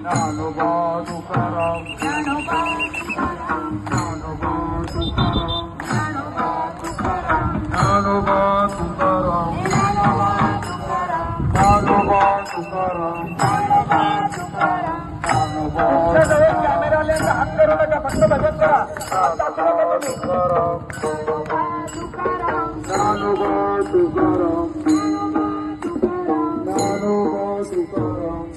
ज्ञानोबा तुकाराम ज्ञानोबा तुकाराम ज्ञानोबा तुकाराम ज्ञानोबा तुकाराम ज्ञानोबा तुकाराम ज्ञानोबा तुकाराम ज्ञानोबा तुकाराम ज्ञानोबा कॅमेरावाल्यांचा हात करू नका फक्त भजन करा ज्ञानोबा तुकाराम ज्ञानोबा तुकाराम ज्ञानोबा तुकाराम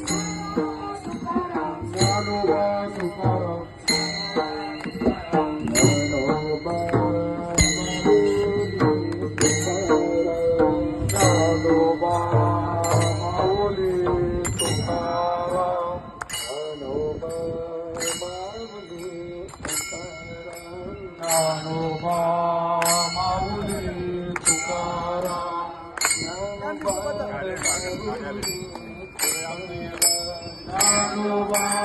ज्ञानोबा तुकाराम ज्ञानोबा ज्ञानोबा माऊली तुकाराम ज्ञानोबा माऊली तुकाराम ज्ञानोबा माऊली तुकाराम ज्ञानोबा